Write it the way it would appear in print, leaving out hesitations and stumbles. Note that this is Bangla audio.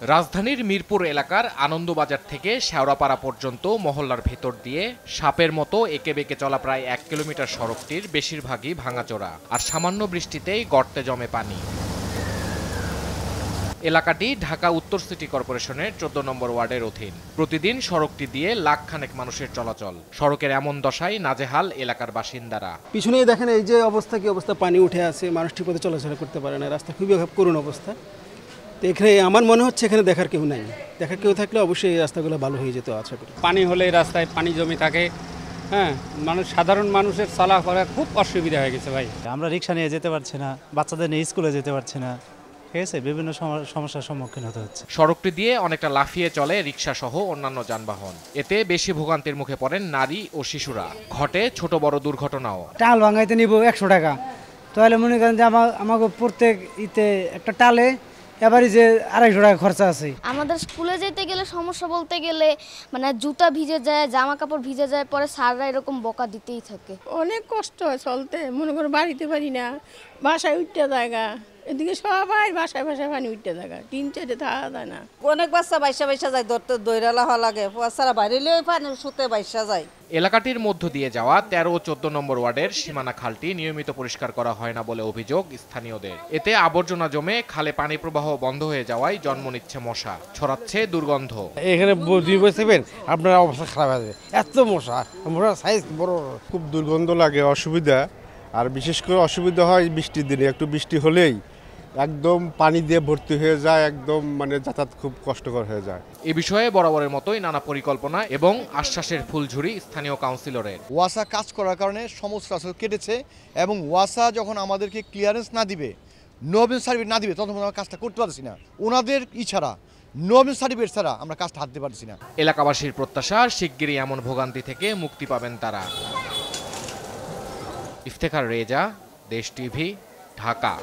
রাজধানীর মিরপুর এলাকার আনন্দবাজার থেকে শেওড়াপাড়া পর্যন্ত মহল্লার ভেতর দিয়ে সাপের মতো এঁকে বেঁকে চলা প্রায় 1 কিলোমিটার সড়কটির বেশিরভাগই ভাঙাচোরা, আর সামান্য বৃষ্টিতেই গর্তে জমে পানি। এলাকাটি ঢাকা উত্তর সিটি কর্পোরেশনের 14 নম্বর ওয়ার্ডের অধীন। প্রতিদিন সড়কটি দিয়ে লাখখানেক মানুষের চলাচল। সড়কের এমন দশায় নাজেহাল এলাকার বাসিন্দারা। পিছনেই দেখেন এই যে অবস্থা, কি অবস্থা, পানি উঠে আছে, মানুষ ঠিক মতো চলাচলা করতে পারে না, রাস্তা খুবই করুণ অবস্থা। তো এখানে আমার মনে হচ্ছে এখানে দেখার কেউ নাই, দেখার কেউ থাকলে অবশ্যই এই রাস্তাগুলো ভালো হয়ে যেত আশা করি। পানি হলে রাস্তায় পানি জমে থাকে, হ্যাঁ, সাধারণ মানুষের চলাফেরা খুব অসুবিধা হয়ে গেছে ভাই। আমরা রিক্সা নিয়ে যেতে পারছি না, বাচ্চাদের নিয়ে স্কুলে যেতে পারছি না, ঠিক আছে, বিভিন্ন সমস্যার সম্মুখীন হতে হচ্ছে। সড়কটি দিয়ে অনেকটা লাফিয়ে চলে রিক্সা সহ অন্যান্য যানবাহন। এতে বেশি ভোগান্তির মুখে পড়েন নারী ও শিশুরা। ঘটে ছোট বড় দুর্ঘটনাও। টাল ভাঙাইতে নিব 100 টাকা, তাহলে মনে করেন যে আমাকে প্রত্যেক ইতে একটা টালে এবারে যে 250 টাকা খরচা আছে। আমাদের স্কুলে যেতে গেলে সমস্যা বলতে গেলে মানে জুতা ভিজে যায়, জামা কাপড় ভিজে যায়, পরে স্যাররা এরকম বকা দিতেই থাকে। অনেক কষ্ট হয় চলতে, মনে করো বাড়িতে পারি না, বাসায় উঠতে জায়গা, এদিকে সবাই বাসায় বাসায় পানি উঠতে জায়গা, 3-4 থাকা যায় না। অনেক বাচ্চা বাইসা যায়, ধরতে দৈরা হওয়া লাগে, বাচ্চারা বাইরে পানি শুতে বাইসা যায়। এলাকাটির মধ্য দিয়ে যাওয়া 13 ও 14 নম্বর ওয়ার্ডের সীমানা খালটি নিয়মিত পরিষ্কার করা হয় না বলে অভিযোগ স্থানীয়দের। এতে আবর্জনা জমে খালে পানি প্রবাহ বন্ধ হয়ে যাওয়ায় জন্ম নিচ্ছে মশা, ছড়াচ্ছে দুর্গন্ধ। এখানে 2 বছর আপনার অবস্থা খারাপ হয়ে যাবে, এত মশার সাইজ বড়, খুব দুর্গন্ধ লাগে, অসুবিধা। আর বিশেষ করে অসুবিধা হয় বৃষ্টির দিনে, একটু বৃষ্টি হলেই একদম পানি দিয়ে ভর্তি হয়ে যায়, একদম যাতায়াত খুব কষ্টকর হয়ে যায়। এ বিষয়ে বরাবরের মতোই নানা পরিকল্পনা এবং আশ্বাসের ফুলঝুরি স্থানীয় কাউন্সিলরের। ওয়াসা কাজ করার কারণে সমস্ত রাস্তা কেটেছে, এবং ওয়াসা যখন আমাদেরকে ক্লিয়ারেন্স না দিবে, নবীন সার্টিফিকেট না দিবে, তখন আমরা কাজটা করতে পারছি না। ওনাদের ছাড়া, নবীন সার্টিফিকেট ছাড়া আমরা কাজটা হাতে পারছি না। এলাকাবাসীর প্রত্যাশা শিগগিরই এমন ভোগান্তি থেকে মুক্তি পাবেন তারা। ইফতেখার রেজা, দেশ টিভি, ঢাকা।